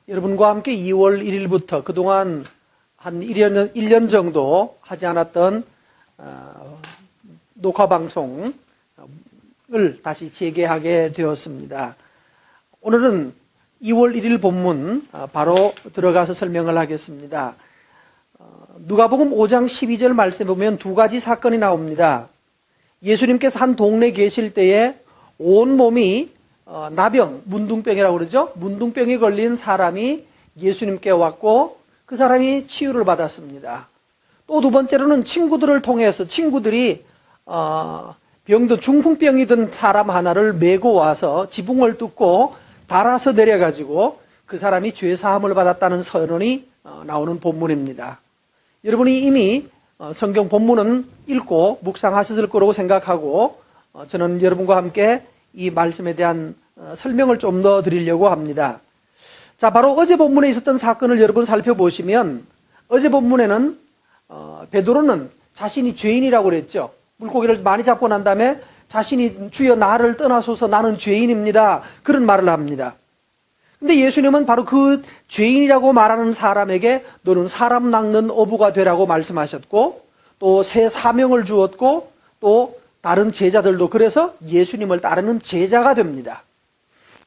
여러분과 함께 2월 1일부터 그동안 한 1년 정도 하지 않았던 녹화방송을 다시 재개하게 되었습니다. 오늘은 2월 1일 본문 바로 들어가서 설명을 하겠습니다. 누가복음 5장 12절 말씀에 보면 두 가지 사건이 나옵니다. 예수님께서 한 동네에 계실 때에 온 몸이 나병, 문둥병이라고 그러죠. 문둥병이 걸린 사람이 예수님께 왔고 그 사람이 치유를 받았습니다. 또 두 번째로는 친구들을 통해서 친구들이 병든 중풍병이 든 사람 하나를 메고 와서 지붕을 뚫고 달아서 내려가지고 그 사람이 죄 사함을 받았다는 선언이 나오는 본문입니다. 여러분이 이미 성경 본문은 읽고 묵상하셨을 거라고 생각하고 저는 여러분과 함께 이 말씀에 대한 설명을 좀 더 드리려고 합니다. 자, 바로 어제 본문에 있었던 사건을 여러분 살펴보시면 어제 본문에는 베드로는 자신이 죄인이라고 그랬죠. 물고기를 많이 잡고 난 다음에 자신이 주여 나를 떠나소서 나는 죄인입니다. 그런 말을 합니다. 근데 예수님은 바로 그 죄인이라고 말하는 사람에게 너는 사람 낚는 어부가 되라고 말씀하셨고 또 새 사명을 주었고 또 다른 제자들도 그래서 예수님을 따르는 제자가 됩니다.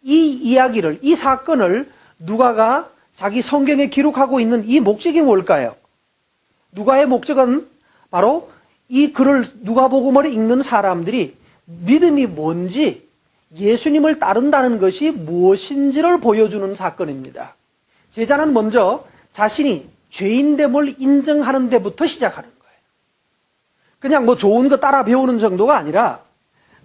이 이야기를, 이 사건을 누가가 자기 성경에 기록하고 있는 이 목적이 뭘까요? 누가의 목적은 바로 이 글을 누가복음을 읽는 사람들이 믿음이 뭔지 예수님을 따른다는 것이 무엇인지를 보여주는 사건입니다. 제자는 먼저 자신이 죄인됨을 인정하는 데부터 시작하는 거예요. 그냥 뭐 좋은 거 따라 배우는 정도가 아니라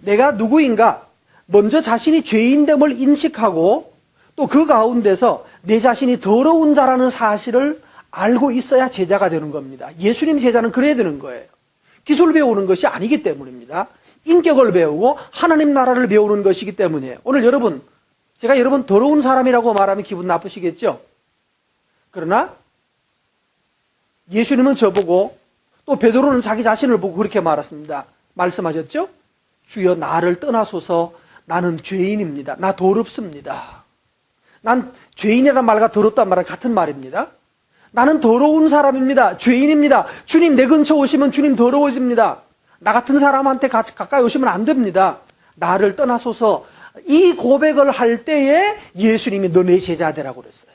내가 누구인가 먼저 자신이 죄인됨을 인식하고 또 그 가운데서 내 자신이 더러운 자라는 사실을 알고 있어야 제자가 되는 겁니다. 예수님 제자는 그래야 되는 거예요. 기술 배우는 것이 아니기 때문입니다. 인격을 배우고 하나님 나라를 배우는 것이기 때문이에요. 오늘 여러분, 제가 여러분 더러운 사람이라고 말하면 기분 나쁘시겠죠? 그러나 예수님은 저보고 또 베드로는 자기 자신을 보고 그렇게 말씀하셨죠? 주여 나를 떠나소서 나는 죄인입니다. 나 더럽습니다. 난 죄인이라는 말과 더럽다는 말은 같은 말입니다. 나는 더러운 사람입니다. 죄인입니다. 주님 내 근처 오시면 주님 더러워집니다. 나 같은 사람한테 가까이 오시면 안 됩니다. 나를 떠나소서. 이 고백을 할 때에 예수님이 너 내 제자 되라고 그랬어요.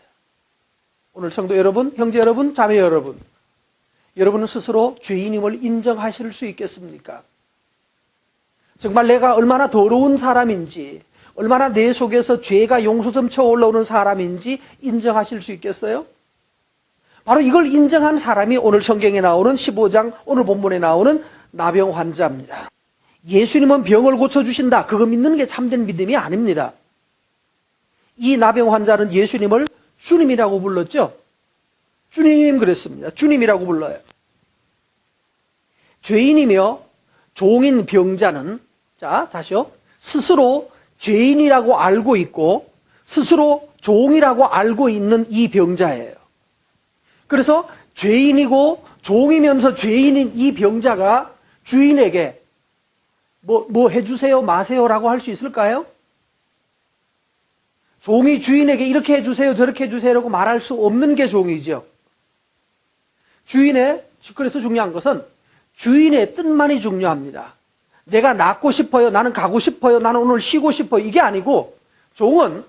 오늘 성도 여러분, 형제 여러분, 자매 여러분, 여러분은 스스로 죄인임을 인정하실 수 있겠습니까? 정말 내가 얼마나 더러운 사람인지, 얼마나 내 속에서 죄가 용솟음쳐 올라오는 사람인지 인정하실 수 있겠어요? 바로 이걸 인정한 사람이 오늘 성경에 나오는 15장, 오늘 본문에 나오는 나병 환자입니다. 예수님은 병을 고쳐주신다. 그거 믿는 게 참된 믿음이 아닙니다. 이 나병 환자는 예수님을 주님이라고 불렀죠? 주님 그랬습니다. 주님이라고 불러요. 죄인이며 종인 병자는, 자, 다시요. 스스로 죄인이라고 알고 있고 스스로 종이라고 알고 있는 이 병자예요. 그래서 죄인이고 종이면서 죄인인 이 병자가 주인에게 뭐 해주세요 마세요라고 할 수 있을까요? 종이 주인에게 이렇게 해주세요 저렇게 해주세요라고 말할 수 없는 게 종이죠. 그래서 중요한 것은 주인의 뜻만이 중요합니다. 내가 낫고 싶어요, 나는 가고 싶어요, 나는 오늘 쉬고 싶어요, 이게 아니고 종은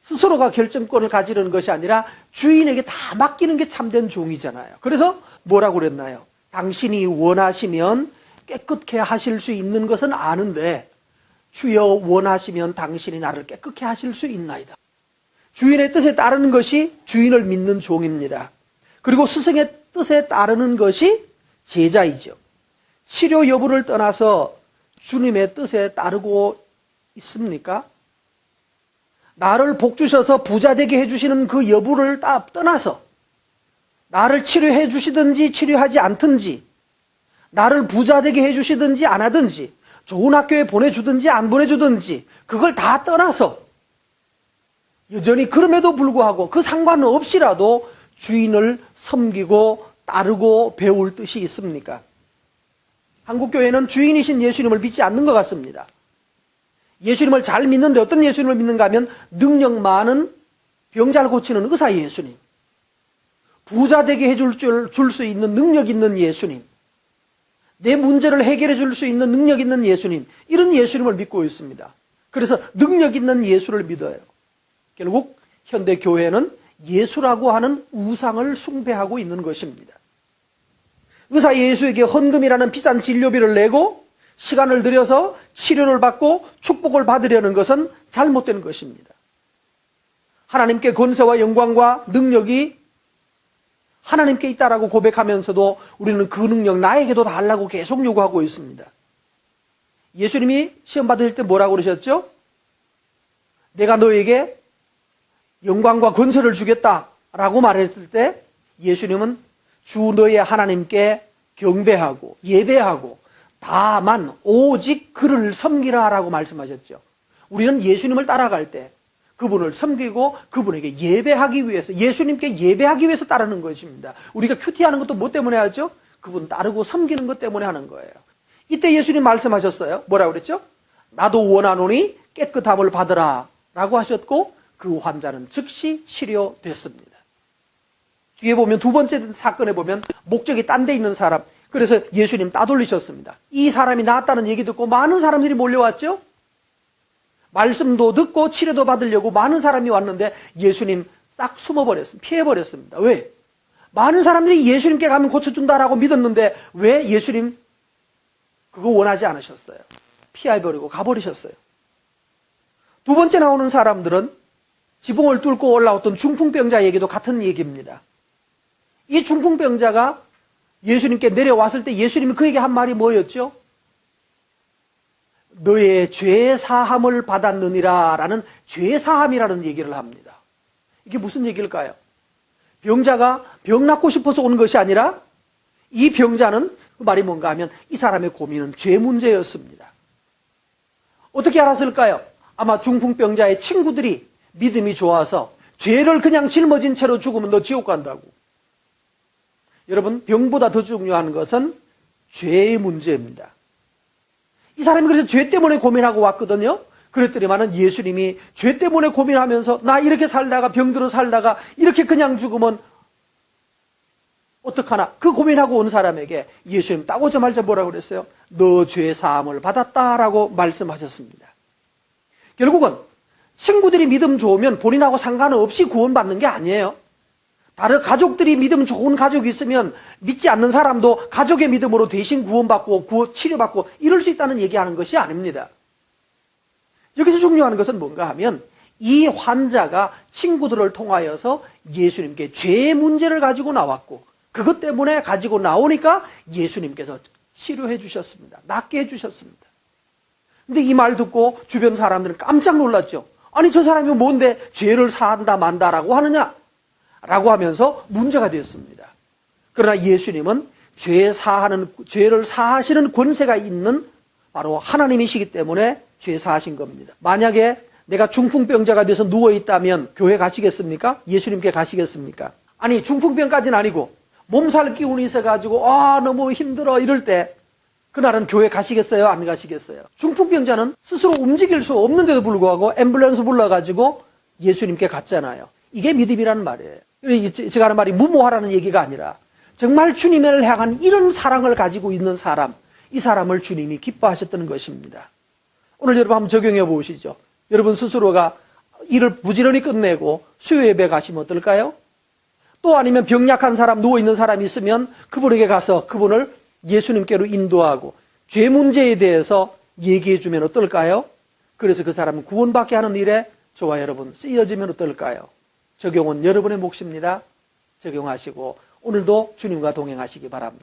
스스로가 결정권을 가지는 것이 아니라 주인에게 다 맡기는 게 참된 종이잖아요. 그래서 뭐라고 그랬나요? 당신이 원하시면 깨끗게 하실 수 있는 것은 아는데 주여 원하시면 당신이 나를 깨끗게 하실 수 있나이다. 주인의 뜻에 따르는 것이 주인을 믿는 종입니다. 그리고 스승의 뜻에 따르는 것이 제자이죠. 치료 여부를 떠나서 주님의 뜻에 따르고 있습니까? 나를 복 주셔서 부자 되게 해주시는 그 여부를 다 떠나서 나를 치료해 주시든지 치료하지 않든지 나를 부자 되게 해주시든지 안 하든지 좋은 학교에 보내주든지 안 보내주든지 그걸 다 떠나서 여전히 그럼에도 불구하고 그 상관없이라도 주인을 섬기고 따르고 배울 뜻이 있습니까? 한국교회는 주인이신 예수님을 믿지 않는 것 같습니다. 예수님을 잘 믿는데 어떤 예수님을 믿는가 하면 능력 많은 병자를 고치는 의사 예수님, 부자 되게 해줄 수 있는 능력 있는 예수님, 내 문제를 해결해 줄 수 있는 능력 있는 예수님, 이런 예수님을 믿고 있습니다. 그래서 능력 있는 예수를 믿어요. 결국 현대 교회는 예수라고 하는 우상을 숭배하고 있는 것입니다. 의사 예수에게 헌금이라는 비싼 진료비를 내고 시간을 들여서 치료를 받고 축복을 받으려는 것은 잘못된 것입니다. 하나님께 권세와 영광과 능력이 하나님께 있다라고 고백하면서도 우리는 그 능력 나에게도 달라고 계속 요구하고 있습니다. 예수님이 시험 받을 때 뭐라고 그러셨죠? 내가 너에게 영광과 권세를 주겠다라고 말했을 때 예수님은 주 너의 하나님께 경배하고 예배하고 다만 오직 그를 섬기라라고 말씀하셨죠. 우리는 예수님을 따라갈 때 그분을 섬기고 그분에게 예배하기 위해서, 예수님께 예배하기 위해서 따르는 것입니다. 우리가 큐티하는 것도 뭐 때문에 하죠? 그분 따르고 섬기는 것 때문에 하는 거예요. 이때 예수님 말씀하셨어요. 뭐라고 그랬죠? 나도 원하노니 깨끗함을 받으라 라고 하셨고 그 환자는 즉시 치료됐습니다. 뒤에 보면 두 번째 사건에 보면 목적이 딴 데 있는 사람, 그래서 예수님 따돌리셨습니다. 이 사람이 나았다는 얘기 듣고 많은 사람들이 몰려왔죠? 말씀도 듣고 치료도 받으려고 많은 사람이 왔는데 예수님 싹 숨어버렸습니다. 피해버렸습니다. 왜? 많은 사람들이 예수님께 가면 고쳐준다라고 믿었는데 왜 예수님 그거 원하지 않으셨어요? 피해버리고 가버리셨어요. 두 번째 나오는 사람들은 지붕을 뚫고 올라왔던 중풍병자 얘기도 같은 얘기입니다. 이 중풍병자가 예수님께 내려왔을 때 예수님이 그에게 한 말이 뭐였죠? 너의 죄 사함을 받았느니라 라는 죄 사함이라는 얘기를 합니다. 이게 무슨 얘기일까요? 병자가 병 낫고 싶어서 온 것이 아니라 이 병자는 그 말이 뭔가 하면 이 사람의 고민은 죄 문제였습니다. 어떻게 알았을까요? 아마 중풍병자의 친구들이 믿음이 좋아서 죄를 그냥 짊어진 채로 죽으면 너 지옥 간다고. 여러분, 병보다 더 중요한 것은 죄의 문제입니다. 이 사람이 그래서 죄 때문에 고민하고 왔거든요. 그랬더니만은 예수님이 죄 때문에 고민하면서 나 이렇게 살다가 병들어 살다가 이렇게 그냥 죽으면 어떡하나, 그 고민하고 온 사람에게 예수님 딱 오자마자 뭐라고 그랬어요? 너 죄 사함을 받았다라고 말씀하셨습니다. 결국은 친구들이 믿음 좋으면 본인하고 상관없이 구원받는 게 아니에요. 다른 가족들이 믿음 좋은 가족이 있으면 믿지 않는 사람도 가족의 믿음으로 대신 구원받고 치료받고 이럴 수 있다는 얘기하는 것이 아닙니다. 여기서 중요한 것은 뭔가 하면 이 환자가 친구들을 통하여서 예수님께 죄의 문제를 가지고 나왔고 그것 때문에 가지고 나오니까 예수님께서 치료해 주셨습니다. 낫게 해 주셨습니다. 근데 이 말 듣고 주변 사람들은 깜짝 놀랐죠. 아니 저 사람이 뭔데 죄를 사한다 만다라고 하느냐? 라고 하면서 문제가 되었습니다. 그러나 예수님은 죄를 사하시는 권세가 있는 바로 하나님이시기 때문에 죄 사하신 겁니다. 만약에 내가 중풍병자가 돼서 누워있다면 교회 가시겠습니까? 예수님께 가시겠습니까? 아니 중풍병까지는 아니고 몸살 기운이 있어가지고 너무 힘들어 이럴 때 그날은 교회 가시겠어요? 안 가시겠어요? 중풍병자는 스스로 움직일 수 없는데도 불구하고 앰뷸런스 불러가지고 예수님께 갔잖아요. 이게 믿음이라는 말이에요. 제가 하는 말이 무모하라는 얘기가 아니라 정말 주님을 향한 이런 사랑을 가지고 있는 사람, 이 사람을 주님이 기뻐하셨던 것입니다. 오늘 여러분 한번 적용해 보시죠. 여러분 스스로가 일을 부지런히 끝내고 수요 예배 가시면 어떨까요? 또 아니면 병약한 사람, 누워있는 사람이 있으면 그분에게 가서 그분을 예수님께로 인도하고 죄 문제에 대해서 얘기해 주면 어떨까요? 그래서 그 사람은 구원받게 하는 일에 저와 여러분 쓰여지면 어떨까요? 적용은 여러분의 몫입니다. 적용하시고 오늘도 주님과 동행하시기 바랍니다.